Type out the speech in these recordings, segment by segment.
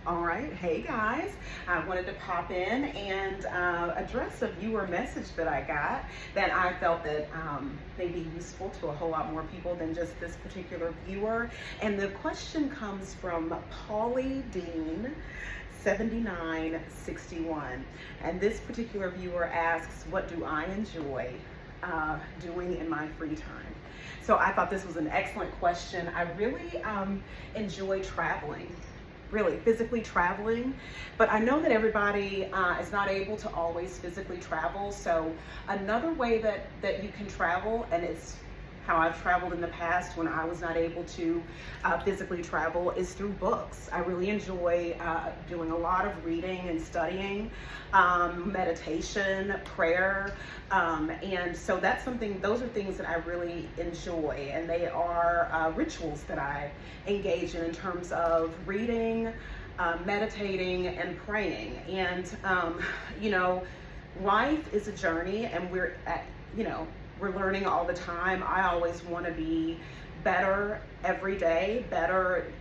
All right, hey guys, I wanted to pop in and address a viewer message that I got that I felt that may be useful to a whole lot more people than just this particular viewer. And the question comes from Paulie Dean 7961. And this particular viewer asks, what do I enjoy doing in my free time? So I thought this was an excellent question. I really enjoy traveling. Really physically traveling, but I know that everybody is not able to always physically travel. So another way that you can travel, and it's how I've traveled in the past when I was not able to physically travel, is through books. I really enjoy doing a lot of reading and studying, meditation, prayer, and so that's something, those are things that I really enjoy, and they are rituals that I engage in terms of reading, meditating, and praying. And life is a journey, and we're learning all the time. I always want to be better every day,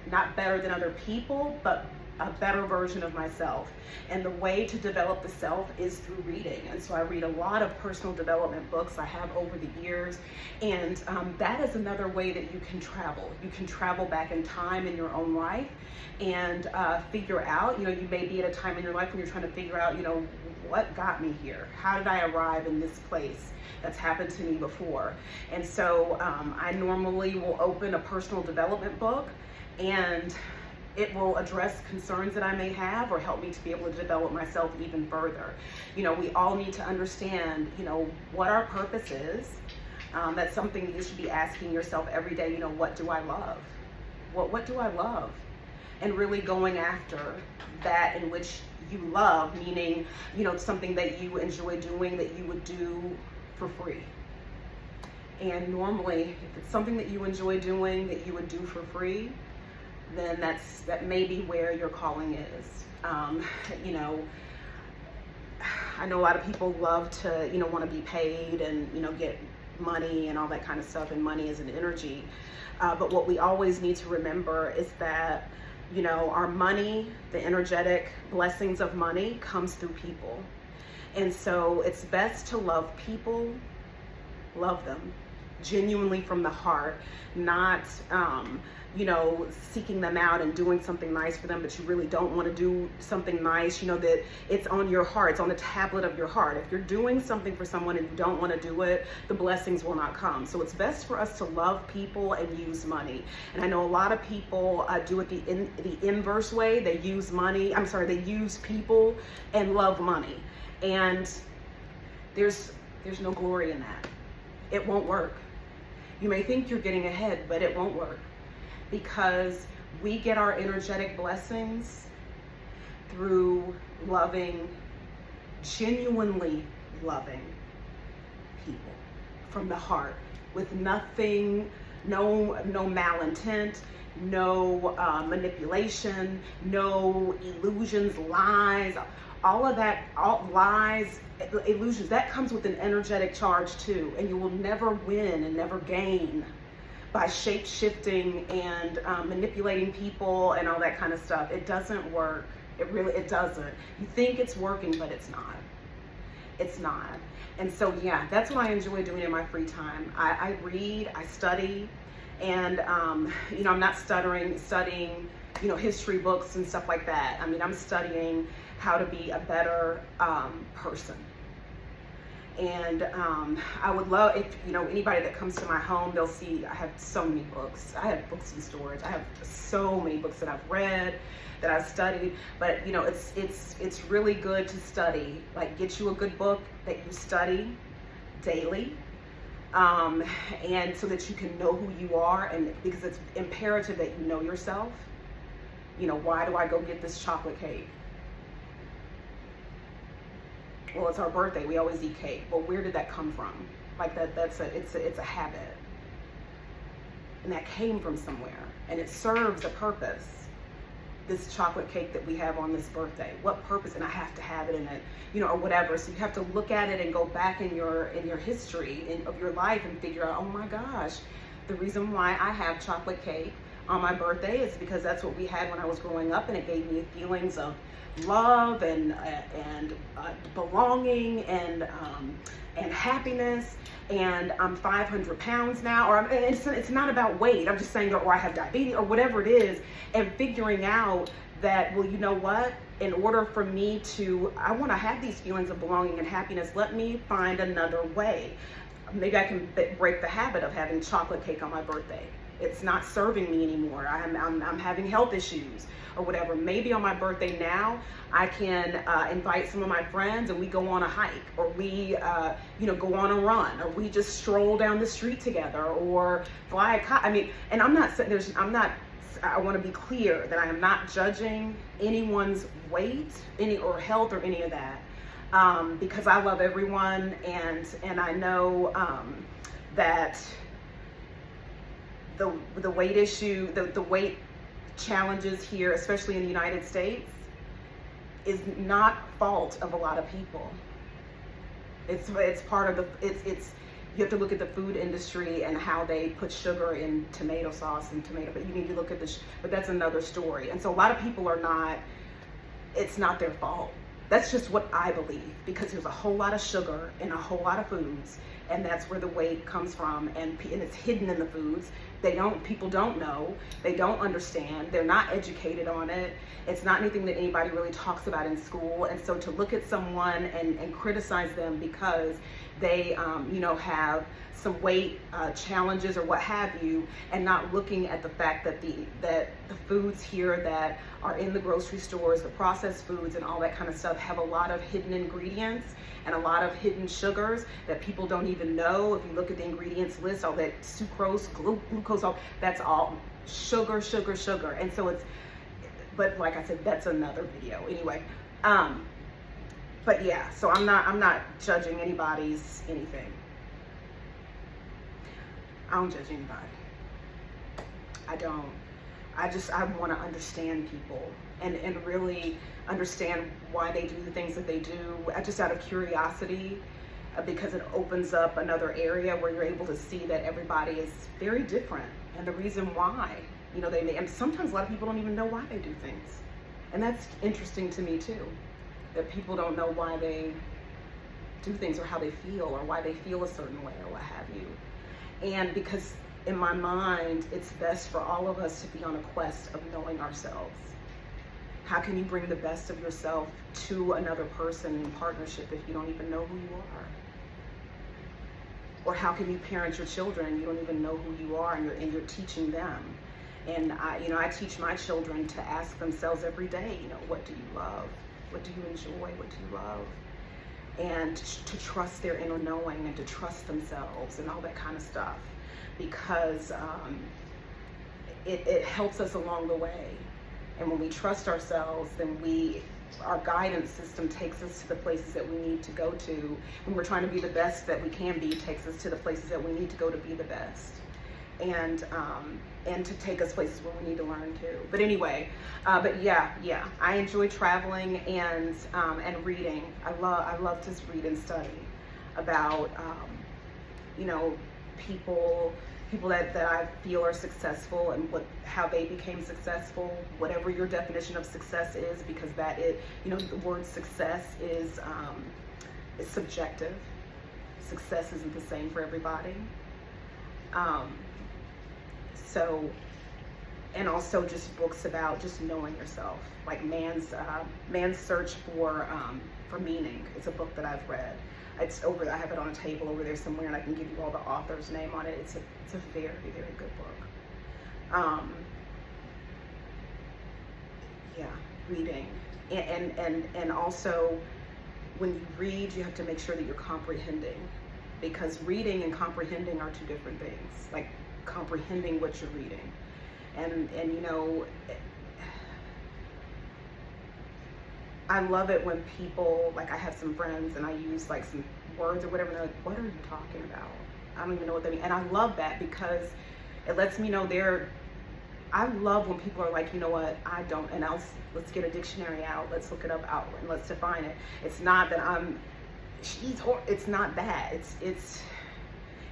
not better than other people, but a better version of myself. And the way to develop the self is through reading. And so I read a lot of personal development books I have over the years. And that is another way that you can travel. You can travel back in time in your own life and figure out, you may be at a time in your life when you're trying to figure out, what got me here? How did I arrive in this place? That's happened to me before. And so I normally will open a personal development book, and it will address concerns that I may have or help me to be able to develop myself even further. We all need to understand, what our purpose is. That's something you should be asking yourself every day, what do I love? What do I love? And really going after that in which you love, meaning, something that you enjoy doing that you would do for free. And normally, if it's something that you enjoy doing that you would do for free, then that may be where your calling is. I know a lot of people love to, want to be paid and, get money and all that kind of stuff, and money is an energy. But what we always need to remember is that, our money, the energetic blessings of money, comes through people. And so it's best to love people, love them genuinely from the heart, not, seeking them out and doing something nice for them, but you really don't want to do something nice, that it's on your heart, it's on the tablet of your heart. If you're doing something for someone and you don't want to do it, the blessings will not come. So it's best for us to love people and use money. And I know a lot of people do it the inverse way. They use people and love money. And there's no glory in that. It won't work. You may think you're getting ahead, but it won't work, because we get our energetic blessings through genuinely loving people from the heart, with nothing, no malintent, no manipulation, no illusions, lies, all lies, illusions. That comes with an energetic charge too, and you will never win and never gain by shape-shifting and manipulating people and all that kind of stuff. It doesn't work. It doesn't. You think it's working, but it's not. It's not. And so, yeah, that's what I enjoy doing in my free time. I read, I study, and, I'm not studying, history books and stuff like that. I'm studying how to be a better person. And I would love if, anybody that comes to my home, they'll see I have so many books. I have books in storage. I have so many books that I've read, that I've studied. But, it's really good to study. Like, get you a good book that you study daily. And so that you can know who you are, and because it's imperative that you know yourself. Why do I go get this chocolate cake? Well, it's our birthday. We always eat cake. Well, where did that come from? Like it's a habit. And that came from somewhere. And it serves a purpose. This chocolate cake that we have on this birthday. What purpose? And I have to have it in it, or whatever. So you have to look at it and go back in your history of your life and figure out, oh my gosh, the reason why I have chocolate cake on my birthday. It's because that's what we had when I was growing up, and it gave me feelings of love and belonging and happiness. And I'm 500 pounds now, or it's not about weight. I'm just saying, or I have diabetes or whatever it is, and figuring out that, well, you know what? In order for me to, I want to have these feelings of belonging and happiness, let me find another way. Maybe I can break the habit of having chocolate cake on my birthday. It's not serving me anymore. I'm having health issues or whatever. Maybe on my birthday now, I can invite some of my friends and we go on a hike, or we go on a run, or we just stroll down the street together, or fly a kite. I mean, and I want to be clear that I am not judging anyone's weight, or health, or any of that, because I love everyone, and I know that the weight issue, the weight challenges here, especially in the United States, is not fault of a lot of people. It's part of it's you have to look at the food industry and how they put sugar in tomato sauce and tomato, but you need to look at but that's another story. And so a lot of people it's not their fault. That's just what I believe, because there's a whole lot of sugar in a whole lot of foods, and that's where the weight comes from, and it's hidden in the foods. People don't know, they don't understand, they're not educated on it. It's not anything that anybody really talks about in school. And so to look at someone and criticize them because they have some weight challenges or what have you, and not looking at the fact that the foods here that are in the grocery stores, the processed foods and all that kind of stuff, have a lot of hidden ingredients and a lot of hidden sugars that people don't even know. If you look at the ingredients list, all that sucrose, glucose, that's all sugar. And so but like I said, that's another video anyway. But yeah, so I'm not judging anybody's anything. I don't judge anybody. I don't. I want to understand people and really understand why they do the things that they do, just out of curiosity, because it opens up another area where you're able to see that everybody is very different, and the reason why, and sometimes a lot of people don't even know why they do things. And that's interesting to me too, that people don't know why they do things, or how they feel, or why they feel a certain way, or what have you. And because in my mind, it's best for all of us to be on a quest of knowing ourselves. How can you bring the best of yourself to another person in partnership if you don't even know who you are? Or how can you parent your children and you don't even know who you are, and you're teaching them? And I teach my children to ask themselves every day, what do you love? What do you enjoy? What do you love? And to trust their inner knowing, and to trust themselves and all that kind of stuff, because it helps us along the way. And when we trust ourselves, then our guidance system takes us to the places that we need to go to. When we're trying to be the best that we can be, takes us to the places that we need to go to be the best. And to take us places where we need to learn too. But anyway, but yeah, I enjoy traveling and reading. I love to read and study about people that I feel are successful, and how they became successful, whatever your definition of success is, because the word success is subjective. Success isn't the same for everybody. So, and also just books about just knowing yourself, like Man's Search for Meaning. It's a book that I've read. It's over. I have it on a table over there somewhere, and I can give you all the author's name on it. It's a very, very good book. Reading, and also when you read, you have to make sure that you're comprehending, because reading and comprehending are two different things. Like comprehending what you're reading, and I love it when people, like, I have some friends and I use like some words or whatever, and they're like, what are you talking about? I don't even know what they mean. And I love that, because it lets me know I love when people are like, you know what, I don't, and let's get a dictionary out, let's look it up out, and let's define it. It's not that it's not that.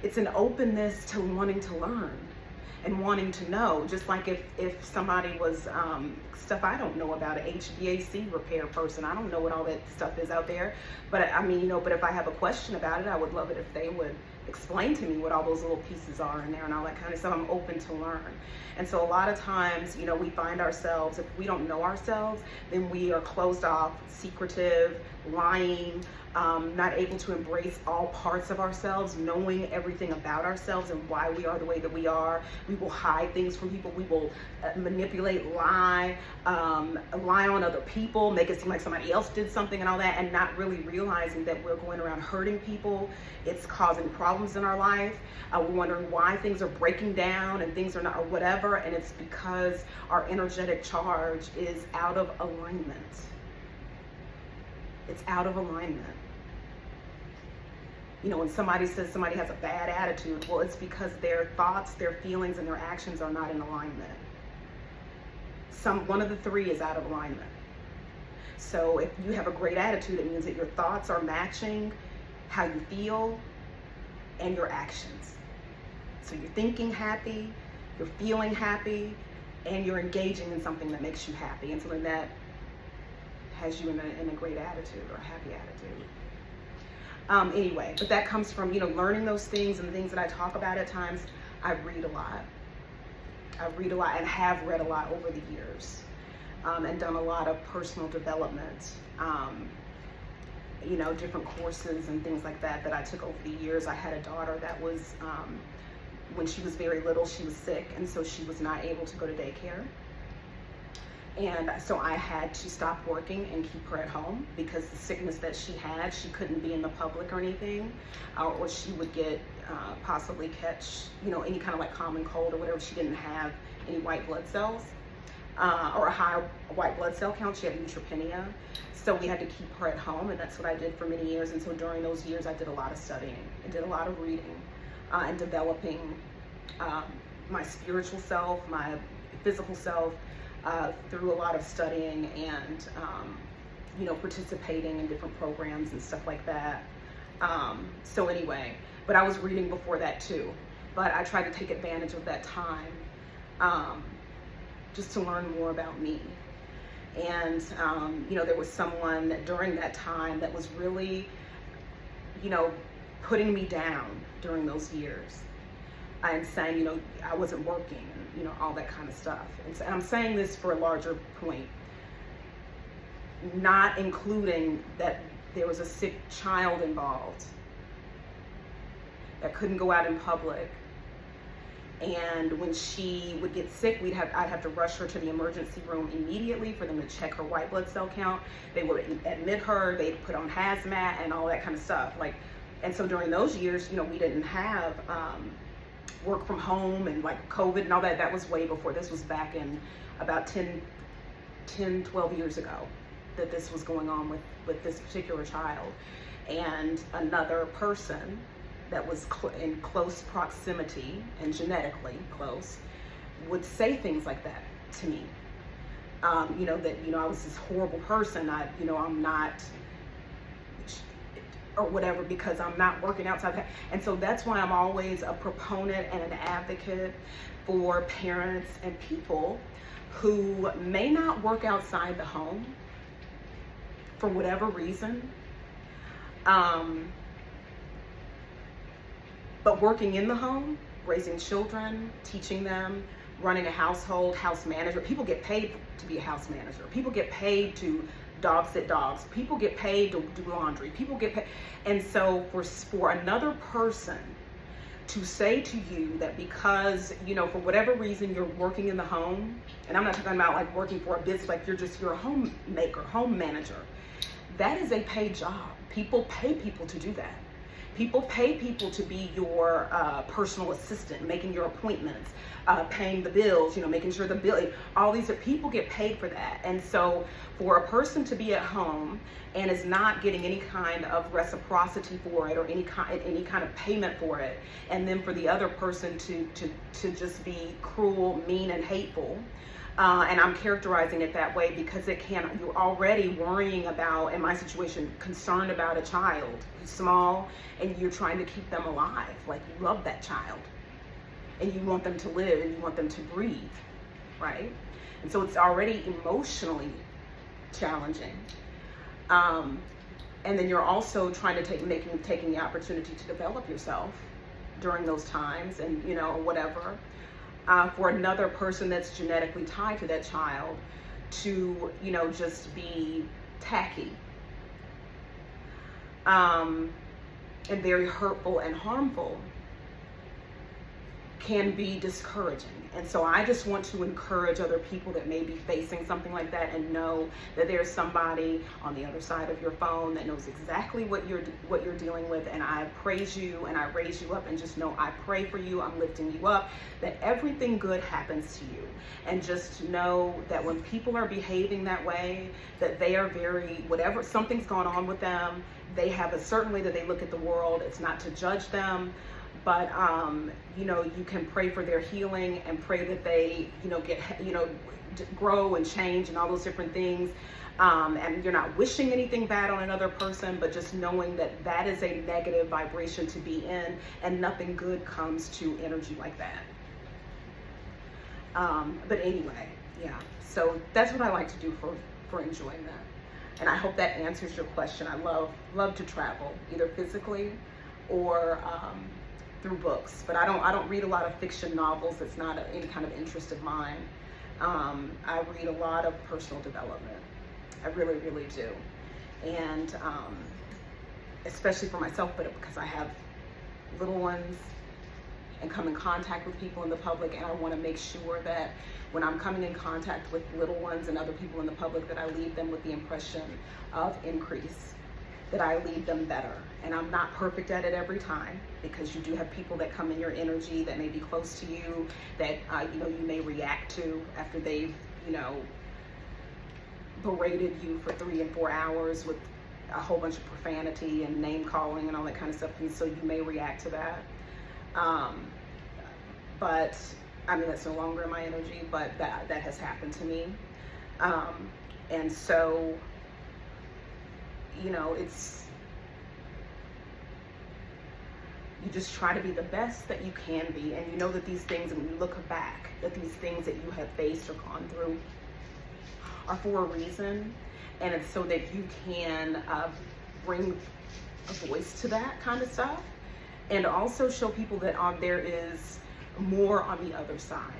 It's an openness to wanting to learn. and wanting to know, just like if somebody was, stuff I don't know about, an HVAC repair person, I don't know what all that stuff is out there, but I mean, you know, but if I have a question about it, I would love it if they would explain to me what all those little pieces are in there and all that kind of stuff. I'm open to learn. And so a lot of times, you know, we find ourselves, if we don't know ourselves, then we are closed off, secretive, lying, not able to embrace all parts of ourselves, knowing everything about ourselves and why we are the way that we are. We will hide things from people. We will manipulate, lie on other people, make it seem like somebody else did something and all that, and not really realizing that we're going around hurting people. It's causing problems in our life. We're wondering why things are breaking down and things are not, or whatever, and it's because our energetic charge is out of alignment. It's out of alignment. You know, when somebody says somebody has a bad attitude, well, it's because their thoughts, their feelings, and their actions are not in alignment. One of the three is out of alignment. So if you have a great attitude, it means that your thoughts are matching how you feel and your actions. So you're thinking happy, you're feeling happy, and you're engaging in something that makes you happy, and something that has you in a great attitude or a happy attitude. Anyway, but that comes from, you know, learning those things and the things that I talk about at times. I read a lot. I read a lot and have read a lot over the years, and done a lot of personal development, you know, different courses and things like that I took over the years. I had a daughter that was, when she was very little, she was sick, and so she was not able to go to daycare. And so I had to stop working and keep her at home because the sickness that she had, she couldn't be in the public or anything, or she would get, possibly catch, you know, any kind of like common cold or whatever. She didn't have any white blood cells, or a high white blood cell count. She had neutropenia. So we had to keep her at home, and that's what I did for many years. And so during those years, I did a lot of studying. I did a lot of reading, and developing my spiritual self, my physical self, through a lot of studying and, you know, participating in different programs and stuff like that. So anyway, but I was reading before that too. But I tried to take advantage of that time, just to learn more about me. And, you know, there was someone during that time that was really, you know, putting me down during those years and saying, you know, I wasn't working, and, you know, all that kind of stuff. And I'm saying this for a larger point, not including that there was a sick child involved that couldn't go out in public. And when she would get sick, I'd have to rush her to the emergency room immediately for them to check her white blood cell count. They would admit her, they'd put on hazmat and all that kind of stuff. And so during those years, you know, we didn't have work from home and like COVID and all that. That was way before. This was back in about 12 years ago that this was going on with this particular child. And another person that was in close proximity and genetically close would say things like that to me. You know, that, you know, I was this horrible person. You know, I'm not, or whatever, because I'm not working outside. And so that's why I'm always a proponent and an advocate for parents and people who may not work outside the home for whatever reason, but working in the home, raising children, teaching them, running a household, house manager. People get paid to be a house manager. People get paid to dog sit dogs. People get paid to do laundry. People get paid. And so for another person to say to you that because, you know, for whatever reason you're working in the home, and I'm not talking about like working for a business, like you're a homemaker, home manager. That is a paid job. People pay people to do that. People pay people to be your personal assistant, making your appointments, paying the bills, you know, making sure the bill, all these people get paid for that. And so for a person to be at home and is not getting any kind of reciprocity for it or any kind of payment for it, and then for the other person to just be cruel, mean, and hateful, and I'm characterizing it that way because you're already worrying about, in my situation, concerned about a child who's small, and you're trying to keep them alive. Like, you love that child. and you want them to live and you want them to breathe, right? And so it's already emotionally challenging. And then you're also trying to taking the opportunity to develop yourself during those times, and whatever. For another person that's genetically tied to that child to just be tacky, and very hurtful and harmful, can be discouraging. And so I just want to encourage other people that may be facing something like that, and know that there's somebody on the other side of your phone that knows exactly what you're dealing with. And I praise you and I raise you up, and just know I pray for you. I'm lifting you up, that everything good happens to you. And just know that when people are behaving that way, that they are whatever, something's going on with them. They have a certain way that they look at the world. It's not to judge them, but you can pray for their healing and pray that they grow and change and all those different things. And you're not wishing anything bad on another person, but just knowing that that is a negative vibration to be in, and nothing good comes to energy like that. But anyway, yeah, so that's what I like to do for enjoying that. And I hope that answers your question. I love to travel, either physically or through books, but I don't read a lot of fiction novels. It's not any kind of interest of mine. I read a lot of personal development. I really, really do. And especially for myself, but because I have little ones and come in contact with people in the public, and I want to make sure that when I'm coming in contact with little ones and other people in the public, that I leave them with the impression of increase, that I leave them better. And I'm not perfect at it every time, because you do have people that come in your energy that may be close to you, that you may react to after they've berated you for 3 and 4 hours with a whole bunch of profanity and name calling and all that kind of stuff, and so you may react to that. But I mean, that's no longer in my energy, but that has happened to me. And so it's, you just try to be the best that you can be, and you know that these things, and when you look back, that these things that you have faced or gone through are for a reason, and it's so that you can bring a voice to that kind of stuff, and also show people that there is more on the other side.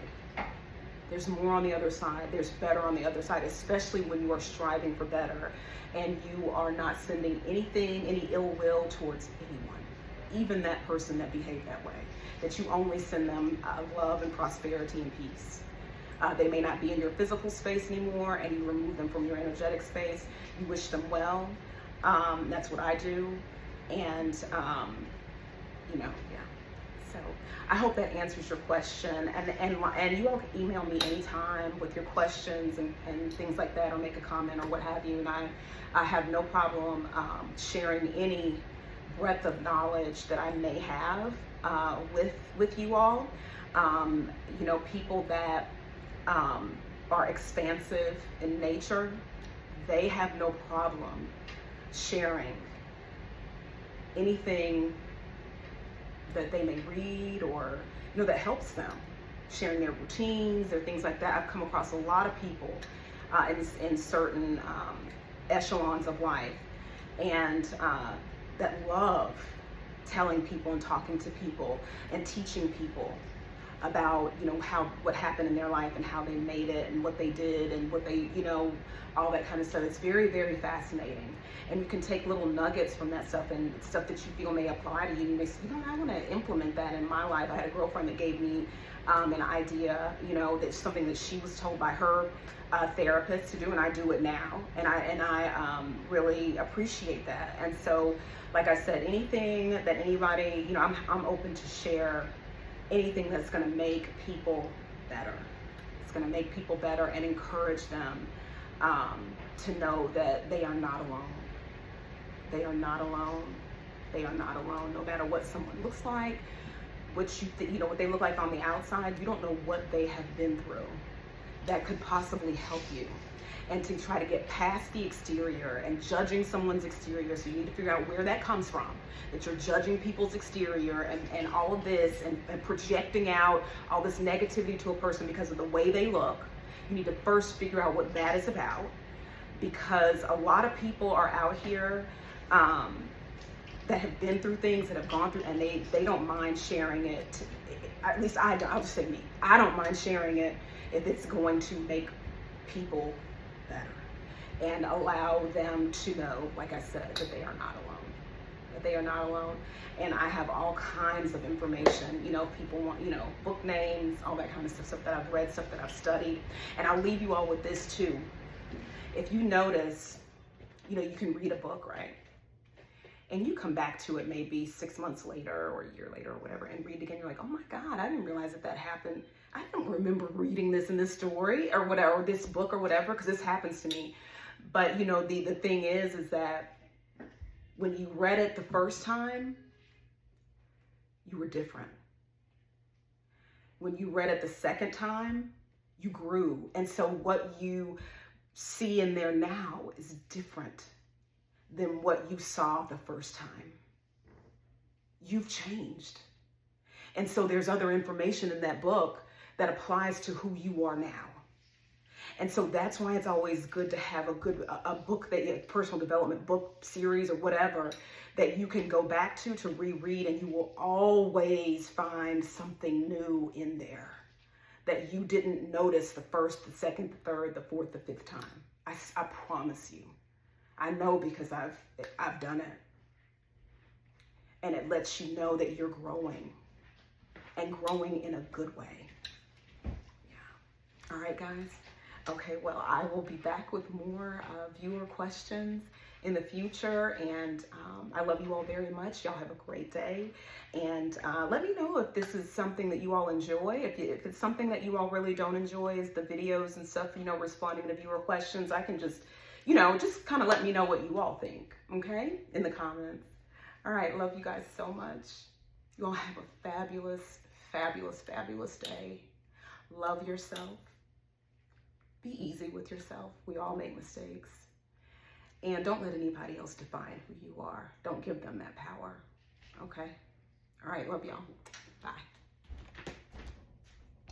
There's more on the other side. There's better on the other side, especially when you are striving for better and you are not sending any ill will towards anyone, even that person that behaved that way, that you only send them love and prosperity and peace. They may not be in your physical space anymore, and you remove them from your energetic space. You wish them well. That's what I do. And, yeah. So I hope that answers your question. And you all can email me anytime with your questions and things like that, or make a comment or what have you. And I have no problem sharing any breadth of knowledge that I may have with you all. People that are expansive in nature, they have no problem sharing anything that they may read, or that helps them, sharing their routines or things like that. I've come across a lot of people in certain echelons of life, and that love telling people and talking to people and teaching people about what happened in their life and how they made it and what they did and what they all that kind of stuff. It's very, very fascinating, and you can take little nuggets from that stuff and stuff that you feel may apply to you. You may say, I want to implement that in my life. I had a girlfriend that gave me an idea, that's something that she was told by her therapist to do, and I do it now, and I really appreciate that. And so, like I said, anything that anybody, I'm open to share anything that's going to make people better. It's going to make people better and encourage them to know that they are not alone. They are not alone. They are not alone. No matter what someone looks like, what what they look like on the outside, you don't know what they have been through that could possibly help you. and to try to get past the exterior and judging someone's exterior. So you need to figure out where that comes from, that you're judging people's exterior and all of this and projecting out all this negativity to a person because of the way they look. You need to first figure out what that is about, because a lot of people are out here that have been through things, that have gone through, and they don't mind sharing it. At least I don't. I'll just say me. I don't mind sharing it if it's going to make people better and allow them to know, like I said, that they are not alone. That they are not alone. And I have all kinds of information. You know, people want, you know, book names, all that kind of stuff that I've read, stuff that I've studied. And I'll leave you all with this too. If you notice, you know, you can read a book, right? And you come back to it maybe 6 months later or a year later or whatever and read it again. You're like, oh my God, I didn't realize that happened. I don't remember reading this in this story or whatever, or this book or whatever, because this happens to me. But you know, the thing is that when you read it the first time, you were different. When you read it the second time, you grew. And so what you see in there now is different than what you saw the first time. You've changed. And so there's other information in that book that applies to who you are now. And so that's why it's always good to have a book, that a personal development book series or whatever, that you can go back to reread, and you will always find something new in there that you didn't notice the first, the second, the third, the fourth, the fifth time. I promise you. I know, because I've done it. And it lets you know that you're growing, and growing in a good way. Yeah. All right, guys. Okay, well, I will be back with more viewer questions in the future. And I love you all very much. Y'all have a great day. And let me know if this is something that you all enjoy. If it's something that you all really don't enjoy, is the videos and stuff, you know, responding to viewer questions, I can just, you know, just kind of let me know what you all think, okay, in the comments. All right, love you guys so much. You all have a fabulous, fabulous, fabulous day. Love yourself. Be easy with yourself. We all make mistakes. And don't let anybody else define who you are. Don't give them that power, okay? All right, love y'all. Bye.